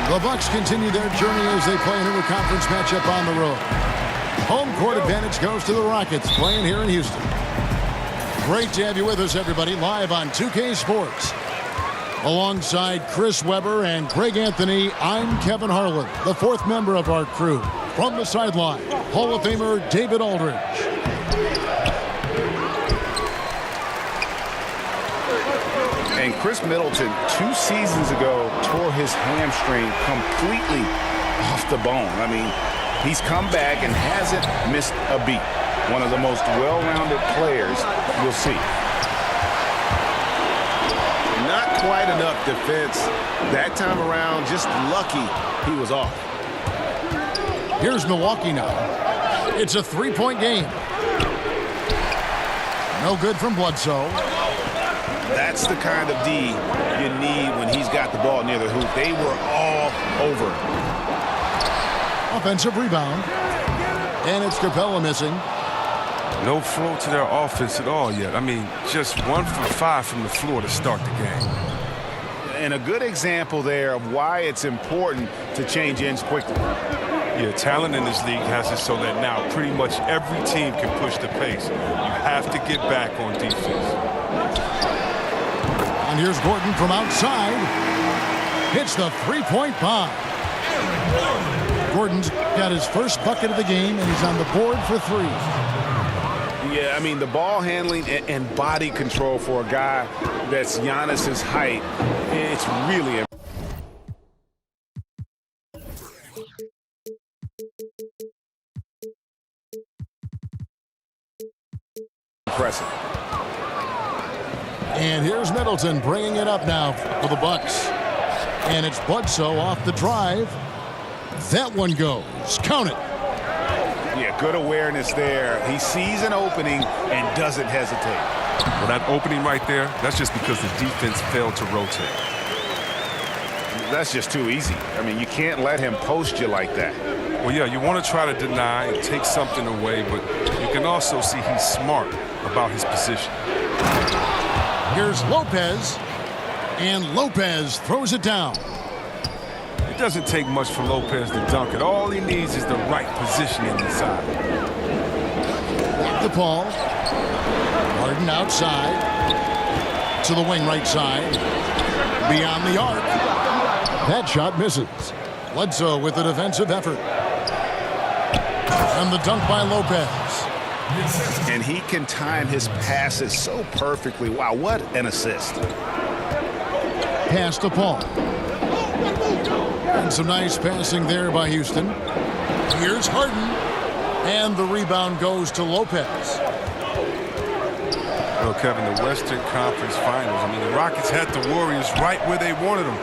The Bucks continue their journey as they play an interconference matchup on the road. Home court advantage goes to the Rockets, playing here in Houston. Great to have you with us, everybody, live on 2K Sports. Alongside Chris Webber and Greg Anthony, I'm Kevin Harlan, the fourth member of our crew. From the sideline, Hall of Famer David Aldridge. And Chris Middleton, 2 seasons ago, tore his hamstring completely off the bone. I mean, he's come back and hasn't missed a beat. One of the most well-rounded players you'll see. Not quite enough defense that time around. Just lucky he was off. Here's Milwaukee now. It's a 3-point game. No good from Bledsoe. That's the kind of D you need when he's got the ball near the hoop. They were all over. Offensive rebound. And it's Capella missing. No flow to their offense at all yet. I mean, just 1 for 5 from the floor to start the game. And a good example there of why it's important to change ends quickly. Yeah, talent in this league has it so that now pretty much every team can push the pace. You have to get back on defense. And here's Gordon from outside. Hits the 3-point bomb. Gordon's got his first bucket of the game, and he's on the board for 3. Yeah, I mean, the ball handling and body control for a guy that's Giannis's height, it's really impressive. And here's Middleton bringing it up now for the Bucks. And it's Bledsoe off the drive. That one goes. Count it. Yeah, good awareness there. He sees an opening and doesn't hesitate. Well, that opening right there, that's just because the defense failed to rotate. That's just too easy. I mean, you can't let him post you like that. Well, yeah, you want to try to deny and take something away, but you can also see he's smart about his position. Here's Lopez, and Lopez throws it down. It doesn't take much for Lopez to dunk it. All he needs is the right positioning inside. The ball. Harden outside. To the wing right side. Beyond the arc. That shot misses. Bledsoe with the defensive effort. And the dunk by Lopez. And he can time his passes so perfectly. Wow, what an assist. Pass to Paul. And some nice passing there by Houston. Here's Harden. And the rebound goes to Lopez. Well, Kevin, the Western Conference Finals, I mean, the Rockets had the Warriors right where they wanted them.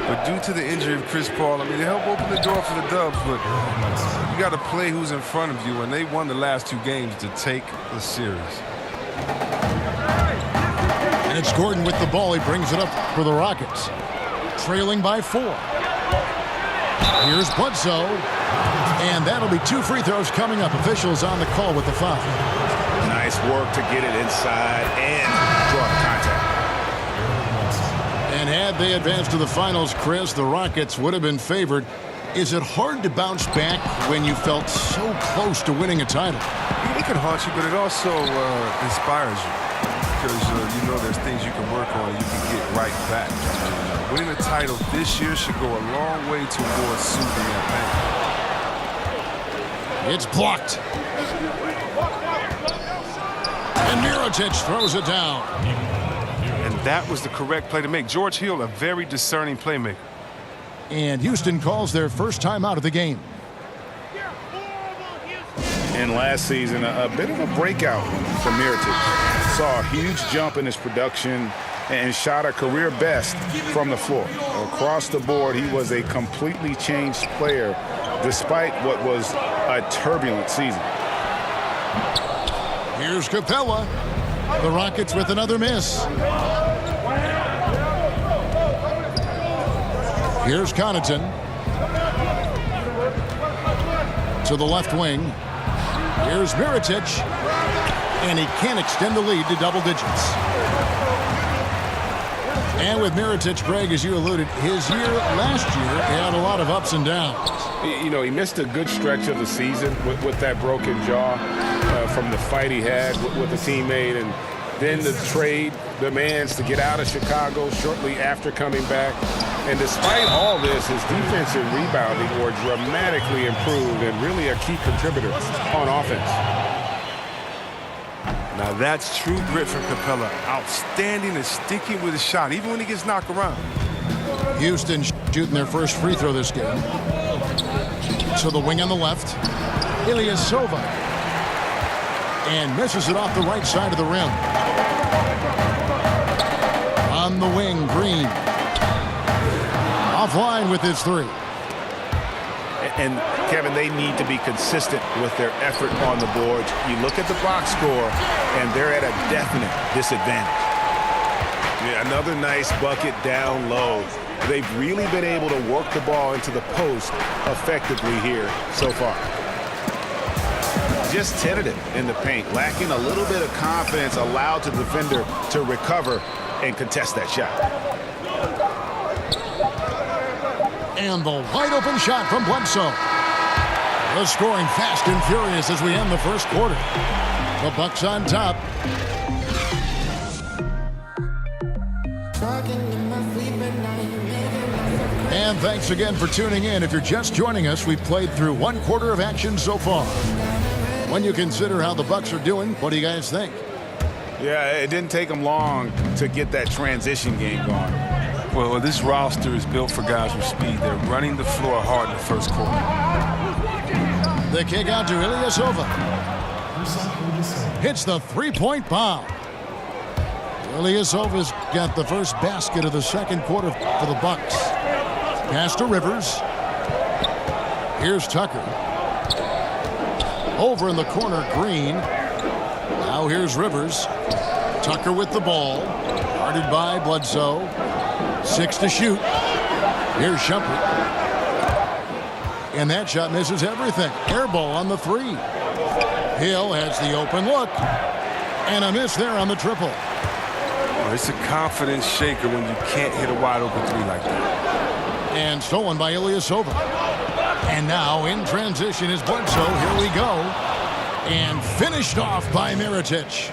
But due to the injury of Chris Paul, I mean, they helped open the door for the Dubs, but you got to play who's in front of you, and they won the last 2 games to take the series. And it's Gordon with the ball. He brings it up for the Rockets. Trailing by 4. Here's Bledsoe. And that'll be 2 free throws coming up. Officials on the call with the foul. Nice work to get it inside and draw contact. And had they advanced to the finals, Chris, the Rockets would have been favored. Is it hard to bounce back when you felt so close to winning a title? It can haunt you, but it also inspires you. Because you know there's things you can work on and you can get right back. Winning a title this year should go a long way towards soothing that pain. It's blocked. And Mirotic throws it down. And that was the correct play to make. George Hill, a very discerning playmaker. And Houston calls their first time out of the game. And last season, a bit of a breakout for Mirotic. Saw a huge jump in his production and shot a career best from the floor. Across the board, he was a completely changed player despite what was a turbulent season. Here's Capella. The Rockets with another miss. Here's Connaughton. To the left wing. Here's Mirotic. And he can't extend the lead to double digits. And with Mirotic, Greg, as you alluded, his year last year had a lot of ups and downs. You know, he missed a good stretch of the season with that broken jaw from the fight he had with a teammate, and then the trade demands to get out of Chicago shortly after coming back. And despite all this, his defense and rebounding were dramatically improved and really a key contributor on offense. Now that's true grit from Capella. Outstanding and sticking with his shot, even when he gets knocked around. Houston shooting their first free throw this game. So the wing on the left, Ilyasova. And misses it off the right side of the rim. On the wing, Green. Offline with his three. And, Kevin, they need to be consistent with their effort on the boards. You look at the box score, and they're at a definite disadvantage. Yeah, another nice bucket down low. They've really been able to work the ball into the post effectively here so far. Just tentative in the paint, lacking a little bit of confidence, allowed the defender to recover and contest that shot. And the wide open shot from Bledsoe. The scoring fast and furious as we end the first quarter. The Bucks on top. And thanks again for tuning in. If you're just joining us, we've played through one quarter of action so far. When you consider how the Bucks are doing, what do you guys think? Yeah, it didn't take them long to get that transition game going. Well, this roster is built for guys with speed. They're running the floor hard in the first quarter. The kick out to Ilyasova. Hits the three-point bomb. Ilyasova's got the first basket of the second quarter for the Bucks. Pass to Rivers. Here's Tucker. Over in the corner, Green. Now here's Rivers. Tucker with the ball. Guarded by Bledsoe. 6 to shoot. Here's Shumpert. And that shot misses everything. Air ball on the three. Hill has the open look. And a miss there on the triple. Well, it's a confidence shaker when you can't hit a wide open three like that. And stolen by Ilyasova. And now in transition is Bledsoe. Here we go. And finished off by Mirotic.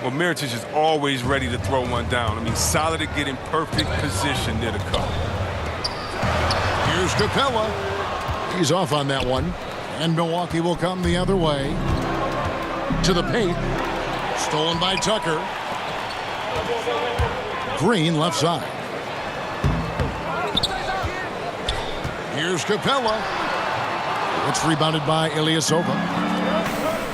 Well, Mirotic is always ready to throw one down. I mean, solid at getting perfect position near the cup. Here's Capella. He's off on that one. And Milwaukee will come the other way. To the paint. Stolen by Tucker. Green left side. Here's Capella. It's rebounded by Ilyasova.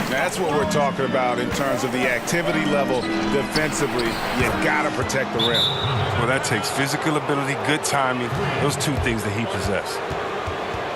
That's what we're talking about in terms of the activity level defensively. You got to protect the rim. Well, that takes physical ability, good timing, those two things that he possesses.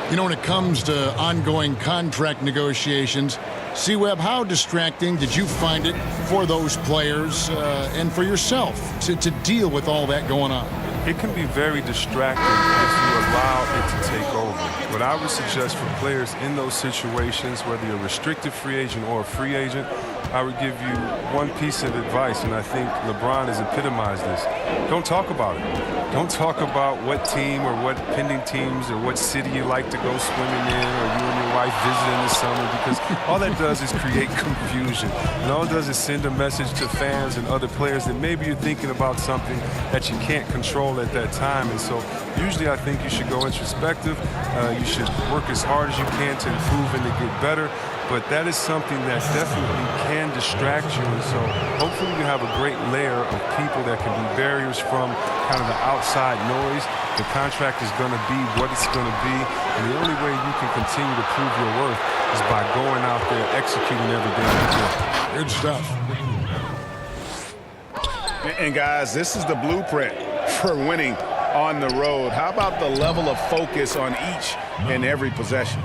You know, when it comes to ongoing contract negotiations, C-Web, how distracting did you find it for those players and for yourself to deal with all that going on? It can be very distracting if you allow it to take over. What I would suggest for players in those situations, whether you're a restricted free agent or a free agent, I would give you one piece of advice, and I think LeBron has epitomized this. Don't talk about it. Don't talk about what team or what pending teams or what city you like to go swimming in or you and your wife visit in the summer, because all that does is create confusion. And all it does is send a message to fans and other players that maybe you're thinking about something that you can't control at that time. And so usually I think you should go introspective. You should work as hard as you can to improve and to get better. But that is something that definitely can distract you. And so hopefully you have a great layer of people that can be barriers from kind of the outside noise. The contract is going to be what it's going to be. And the only way you can continue to prove your worth is by going out there, executing every day you do. Good stuff. And guys, this is the blueprint for winning on the road. How about the level of focus on each and every possession?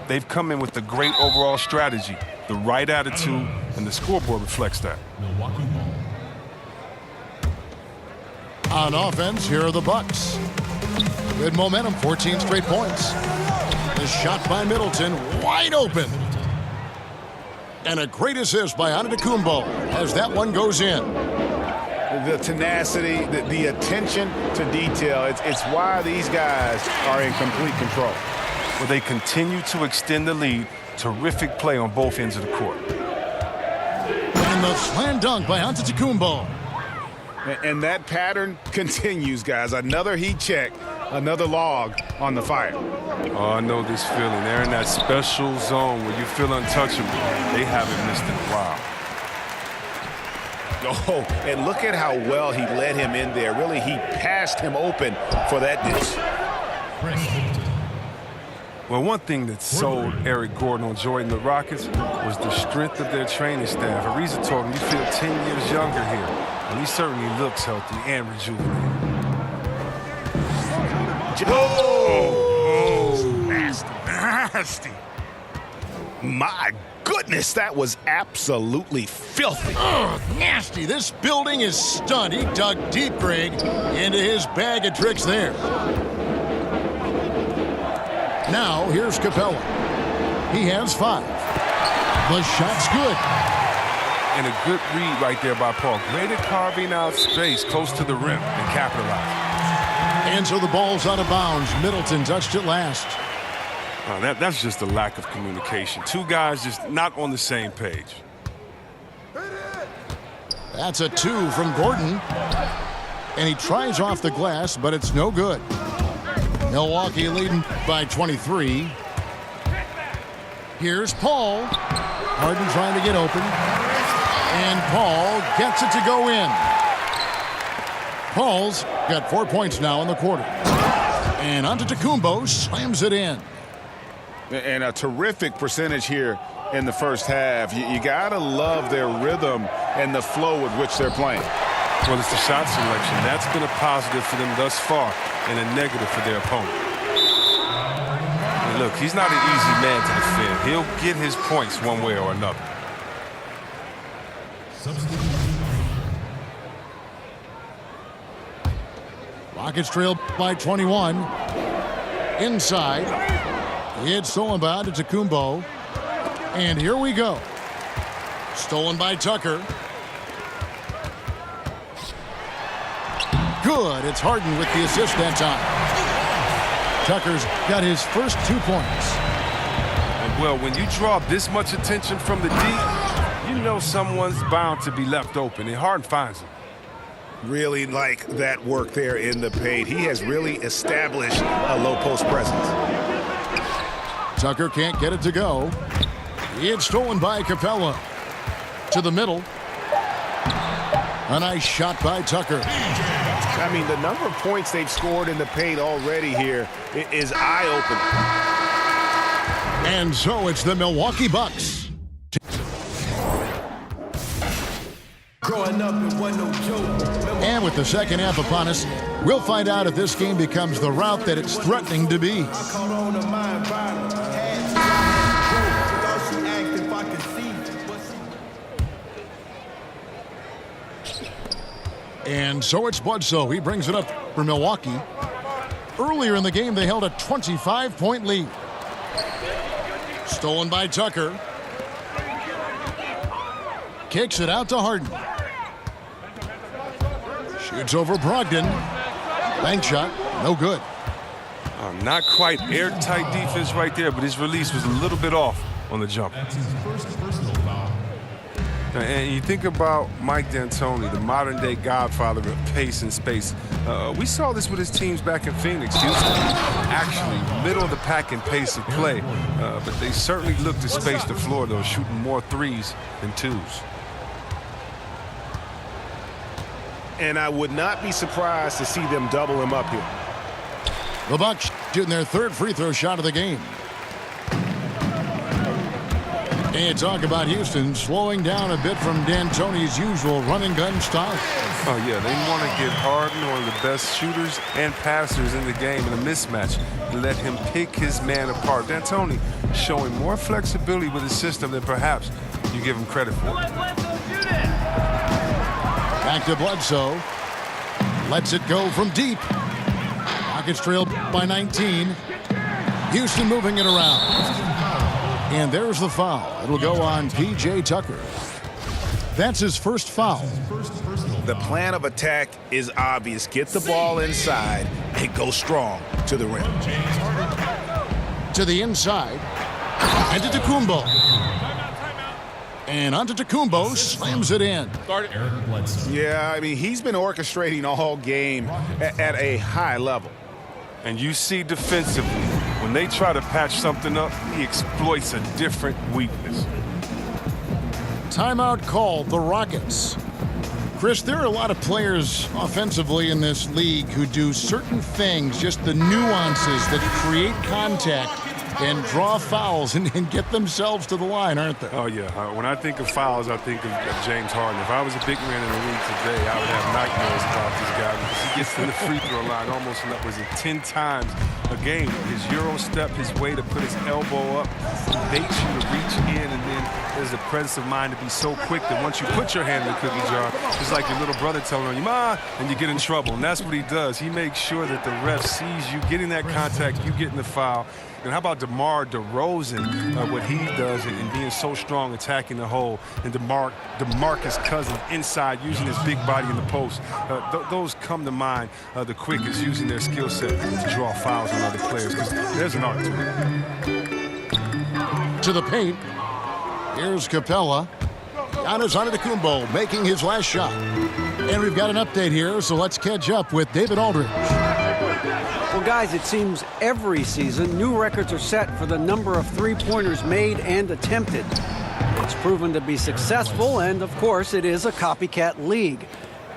They've come in with a great overall strategy, the right attitude, and the scoreboard reflects that. On offense, here are the Bucks. Good momentum, 14 straight points. The shot by Middleton, wide open. And a great assist by Antetokounmpo as that one goes in. Well, the tenacity, the attention to detail. It's why these guys are in complete control. Well, they continue to extend the lead. Terrific play on both ends of the court. And the slam dunk by Antetokounmpo. And that pattern continues, guys. Another heat check, another log on the fire. Oh, I know this feeling. They're in that special zone where you feel untouchable. They haven't missed in a while. Oh, and look at how well he led him in there. Really, he passed him open for that dish. Well, one thing that sold Eric Gordon on Jordan the Rockets was the strength of their training staff. Ariza told him, you feel 10 years younger here. And he certainly looks healthy and rejuvenated. Oh, nasty. My goodness, that was absolutely filthy. Ugh, nasty. This building is stunned. He dug deep, Greg, into his bag of tricks there. Now, here's Capella. He has 5. The shot's good. And a good read right there by Paul. Great at carving out space close to the rim and capitalizing. And so the ball's out of bounds. Middleton touched it last. That's just a lack of communication. Two guys just not on the same page. That's a 2 from Gordon. And he tries off the glass, but it's no good. Milwaukee leading by 23. Here's Paul. Harden trying to get open. And Paul gets it to go in. Paul's got 4 points now in the quarter. And Antetokounmpo slams it in. And a terrific percentage here in the first half. You got to love their rhythm and the flow with which they're playing. Well, it's the shot selection. That's been a positive for them thus far and a negative for their opponent. And look, he's not an easy man to defend. He'll get his points one way or another. Rockets trail by 21. Inside. It's stolen by Antetokounmpo. And here we go. Stolen by Tucker. Good. It's Harden with the assist that time. Tucker's got his first 2 points. And well, when you draw this much attention from the deep, you know someone's bound to be left open, and Harden finds him. Really like that work there in the paint. He has really established a low post presence. Tucker can't get it to go. It's stolen by Capella. To the middle. A nice shot by Tucker. I mean, the number of points they've scored in the paint already here is eye-opening. And so it's the Milwaukee Bucks. And with the second half upon us, we'll find out if this game becomes the route that it's threatening to be. And so it's Bledsoe. He brings it up for Milwaukee. Earlier in the game, they held a 25-point lead. Stolen by Tucker. Kicks it out to Harden. Shoots over Brogdon. Bank shot, no good. Not quite airtight defense right there, but his release was a little bit off on the jump. And you think about Mike D'Antoni, the modern-day godfather of pace and space. We saw this with his teams back in Phoenix, Houston. Actually, middle of the pack in pace of play. But they certainly look to space the floor, though, shooting more threes than twos. And I would not be surprised to see them double him up here. The Bucks shooting their third free throw shot of the game. And talk about Houston slowing down a bit from D'Antoni's usual run-and-gun style. Oh, yeah, they want to get Harden, one of the best shooters and passers in the game, in a mismatch and let him pick his man apart. D'Antoni showing more flexibility with his system than perhaps you give him credit for. Back to Bledsoe. Lets it go from deep. Rockets trail by 19. Houston moving it around. And there's the foul. It'll go on P.J. Tucker. That's his first foul. The plan of attack is obvious. Get the ball inside and go strong to the rim. To the inside. And to Tacumbo. And onto Tacumbo, slams it in. Yeah, I mean, he's been orchestrating all game at a high level. And you see defensively, when they try to patch something up, he exploits a different weakness. Timeout called, the Rockets. Chris, there are a lot of players offensively in this league who do certain things, just the nuances that create contact and draw fouls and get themselves to the line, aren't they? Oh, yeah. When I think of fouls, I think of James Harden. If I was a big man in the league today, I would have nightmares about this guy because he gets to the free throw line almost, 10 times a game. His Euro step, his way to put his elbow up, baits you to reach in, and then there's a presence of mind to be so quick that once you put your hand in the cookie jar, it's like your little brother telling you, "Ma," and you get in trouble. And that's what he does. He makes sure that the ref sees you getting that contact, you getting the foul. And how about DeMar DeRozan, what he does and being so strong, attacking the hole, and DeMarcus Cousins inside using his big body in the post. Those come to mind the quickest, using their skill set to draw fouls on other players, because there's an art to it. To the paint. Here's Capella. Giannis Antetokounmpo making his last shot. And we've got an update here, so let's catch up with David Aldridge. Well, guys, it seems every season new records are set for the number of three-pointers made and attempted. It's proven to be successful, and of course, it is a copycat league.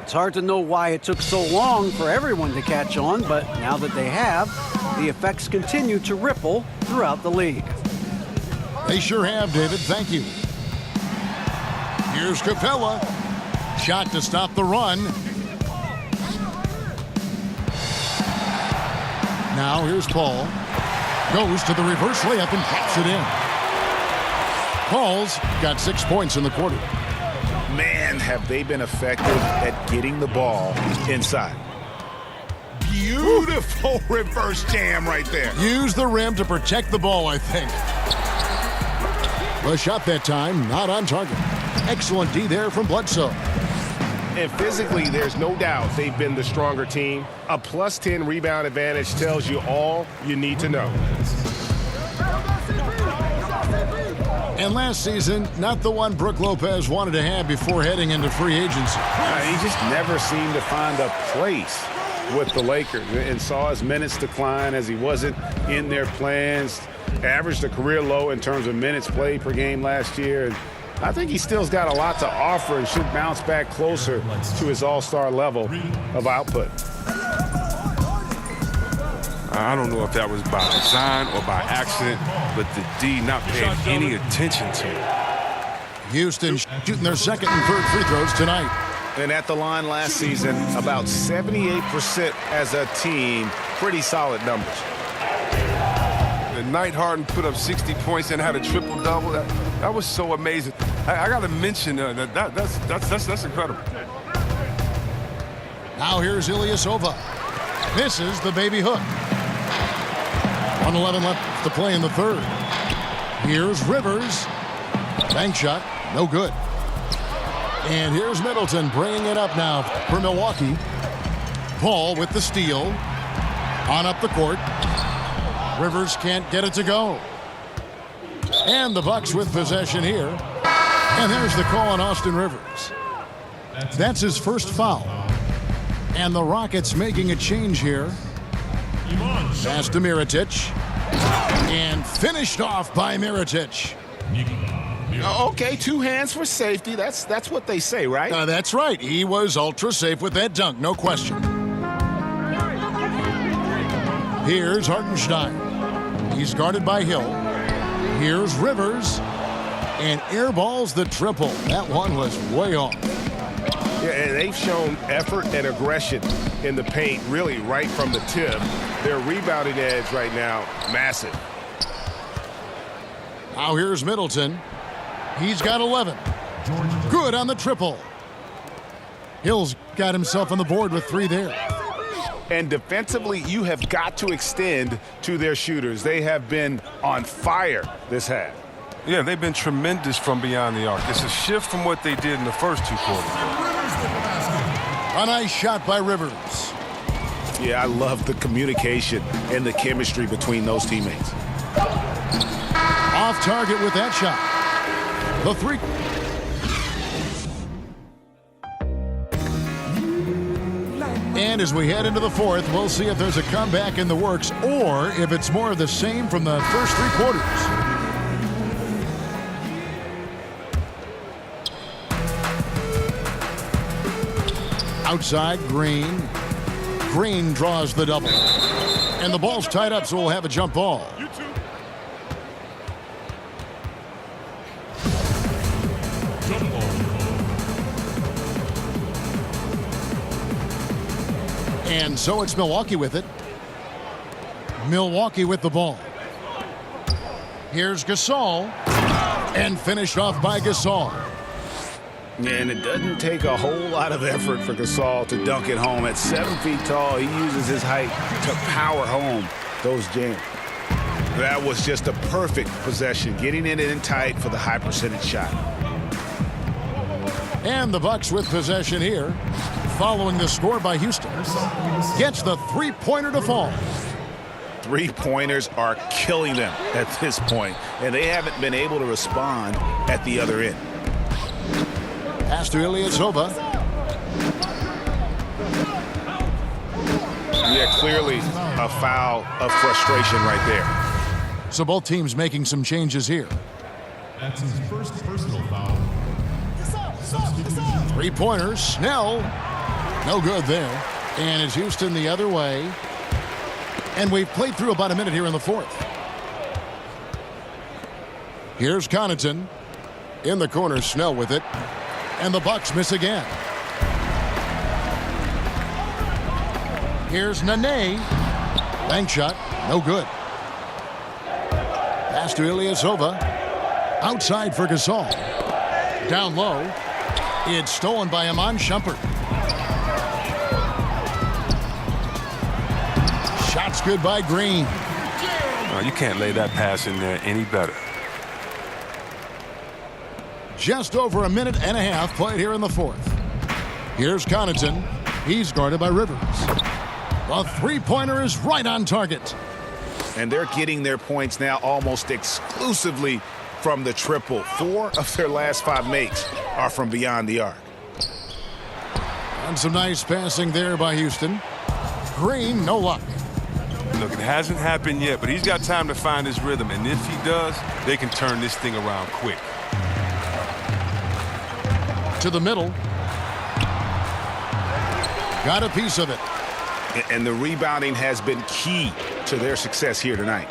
It's hard to know why it took so long for everyone to catch on, but now that they have, the effects continue to ripple throughout the league. They sure have, David. Thank you. Here's Capella. Shot to stop the run. Now here's Paul. Goes to the reverse layup and pops it in. Paul's got 6 points in the quarter. Man, have they been effective at getting the ball inside. Beautiful reverse jam right there. Use the rim to protect the ball, I think. The shot that time, not on target. Excellent D there from Bledsoe. And physically, there's no doubt they've been the stronger team. A plus 10 rebound advantage tells you all you need to know. And last season, not the one Brook Lopez wanted to have before heading into free agency. He just never seemed to find a place with the Lakers and saw his minutes decline as he wasn't in their plans. Averaged a career low in terms of minutes played per game last year. And I think he still's got a lot to offer and should bounce back closer to his all-star level of output. I don't know if that was by design or by accident, but the D not paying any attention to it. Houston shooting their second and third free throws tonight. And at the line last season, about 78% as a team. Pretty solid numbers. The night Harden put up 60 points and had a triple-double. That was so amazing. I got to mention that's incredible. Now here's Ilyasova. Misses the baby hook. 1:11 left to play in the third. Here's Rivers. Bank shot, no good. And here's Middleton bringing it up now for Milwaukee. Paul with the steal. On up the court. Rivers can't get it to go. And the Bucks with possession here. And there's the call on Austin Rivers. That's his first foul. And the Rockets making a change here. Pass to Mirotic. And finished off by Mirotic. Okay, 2 hands for safety. That's what they say, right? That's right. He was ultra safe with that dunk, no question. Here's Hartenstein. He's guarded by Hill. Here's Rivers. And airballs the triple. That one was way off. Yeah, and they've shown effort and aggression in the paint, really right from the tip. Their rebounding edge right now, massive. Now here's Middleton. He's got 11. Good on the triple. Hill's got himself on the board with 3 there. And defensively, you have got to extend to their shooters. They have been on fire this half. Yeah, they've been tremendous from beyond the arc. It's a shift from what they did in the first 2 quarters. A nice shot by Rivers. Yeah, I love the communication and the chemistry between those teammates. Off target with that shot. The three. And as we head into the fourth, we'll see if there's a comeback in the works or if it's more of the same from the first 3 quarters. Outside, Green. Green draws the double. And the ball's tied up, so we'll have a jump ball. And so it's Milwaukee with it. Milwaukee with the ball. Here's Gasol. And finished off by Gasol. And it doesn't take a whole lot of effort for Gasol to dunk it home. At 7 feet tall, he uses his height to power home those jams. That was just a perfect possession, getting it in tight for the high percentage shot. And the Bucks with possession here, following the score by Houston. Gets the three-pointer to fall. Three-pointers are killing them at this point, and they haven't been able to respond at the other end. Pass to Ilyasova. Yeah, clearly a foul of frustration right there. So both teams making some changes here. That's his first personal foul. Three-pointers, Snell. No good there. And it's Houston the other way. And we've played through about a minute here in the fourth. Here's Connaughton. In the corner, Snell with it. And the Bucks miss again. Here's Nene. Bank shot, no good. Pass to Ilyasova. Outside for Gasol. Down low. It's stolen by Iman Shumpert. Shots good by Green. Oh, you can't lay that pass in there any better. Just over a minute and a half played here in the fourth. Here's Connaughton. He's guarded by Rivers. The three-pointer is right on target. And they're getting their points now almost exclusively from the triple. 4 of their last 5 makes are from beyond the arc. And some nice passing there by Houston. Green, no luck. Look, it hasn't happened yet, but he's got time to find his rhythm. And if he does, they can turn this thing around quick. To the middle. Got a piece of it. And the rebounding has been key to their success here tonight.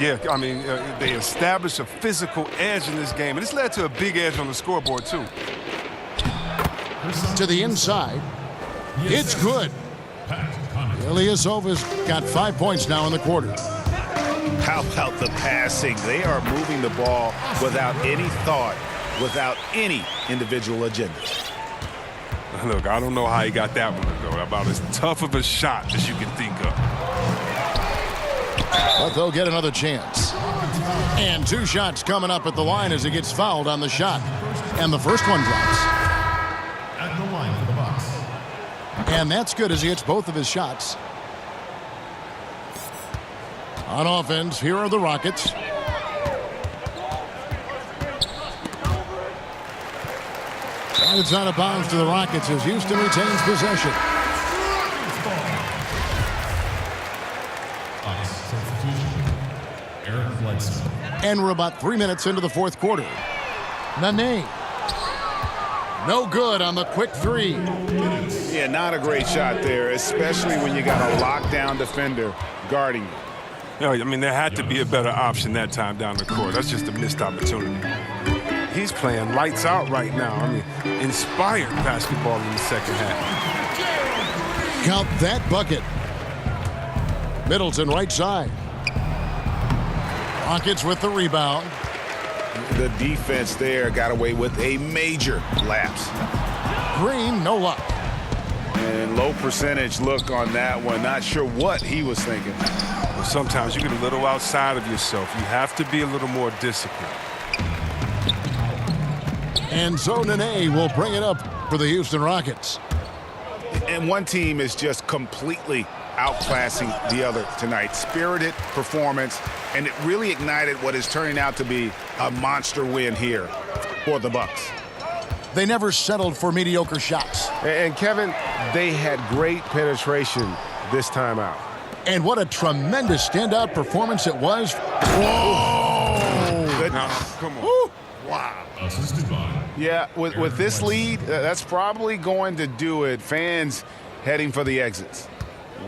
Yeah, I mean, they established a physical edge in this game, and it's led to a big edge on the scoreboard, too. To the inside. It's good. Ilyasova's got 5 points now in the quarter. How about the passing? They are moving the ball without any thought, without any individual agenda. Look, I don't know how he got that one to go. About as tough of a shot as you can think of. But they'll get another chance. And 2 shots coming up at the line as he gets fouled on the shot. And the first one drops. At the line for the Bucks. And that's good as he hits both of his shots. On offense, here are the Rockets. And it's out of bounds to the Rockets as Houston retains possession. Bucks substitution. Eric Bledsoe. And we're about 3 minutes into the fourth quarter. Nene. No good on the quick three. Yeah, not a great shot there, especially when you got a lockdown defender guarding you. You know, I mean, there had to be a better option that time down the court. That's just a missed opportunity. He's playing lights out right now. I mean, inspired basketball in the second half. Count that bucket. Middleton right side. Rockets with the rebound. The defense there got away with a major lapse. Green, no luck. And low percentage look on that one. Not sure what he was thinking. Well, sometimes you get a little outside of yourself. You have to be a little more disciplined. And so Nene will bring it up for the Houston Rockets. And one team is just completely outclassing the other tonight. Spirited performance, and it really ignited what is turning out to be a monster win here for the Bucks. They never settled for mediocre shots. And Kevin, they had great penetration this time out. And what a tremendous standout performance it was. Whoa! Goodness. Come on. Woo. Wow. Assisted by Yeah, with this lead, that's probably going to do it. Fans heading for the exits.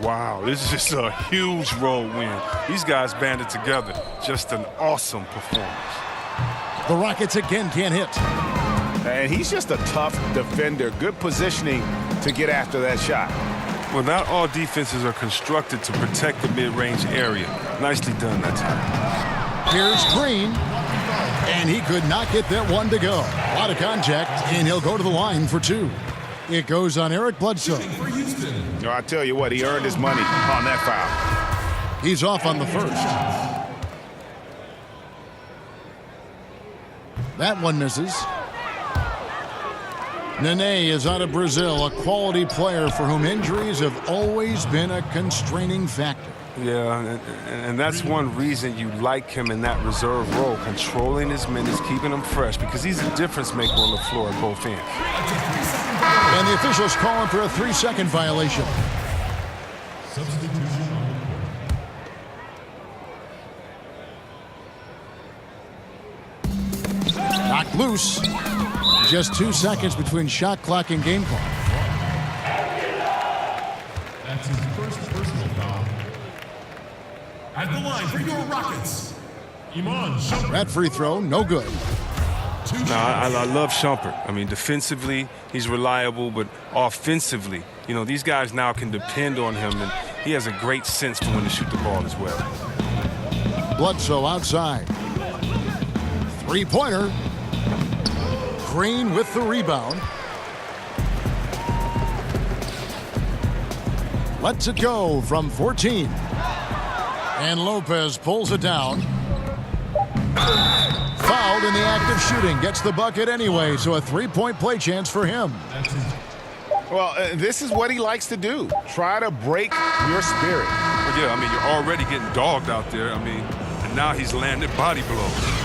Wow, this is just a huge road win. These guys banded together. Just an awesome performance. The Rockets again can't hit. And he's just a tough defender. Good positioning to get after that shot. Well, not all defenses are constructed to protect the mid-range area. Nicely done that time. Here's Green. And he could not get that one to go. A lot of contact, and he'll go to the line for 2. It goes on Eric Bledsoe. for Houston. No, I tell you what, he earned his money on that foul. He's off on the first. That one misses. Nene is out of Brazil, a quality player for whom injuries have always been a constraining factor. Yeah, and that's one reason you like him in that reserve role, controlling his minutes, keeping him fresh, because he's a difference maker on the floor at both ends. And the officials call him for a 3-second violation. Substitution on the court. Knocked loose. Just 2 seconds between shot clock and game clock. That's his first personal foul. At the line for your Rockets, Iman Shumpert. That free throw, no good. No, I love Shumpert. I mean, defensively, he's reliable, but offensively, you know, these guys now can depend on him, and he has a great sense for when to shoot the ball as well. Bledsoe outside. Three-pointer. Green with the rebound. Lets it go from 14. And Lopez pulls it down. Fouled in the act of shooting. Gets the bucket anyway, so a 3-point play chance for him. Well, this is what he likes to do. Try to break your spirit. Well, yeah, I mean, you're already getting dogged out there. I mean, and now he's landed body blows.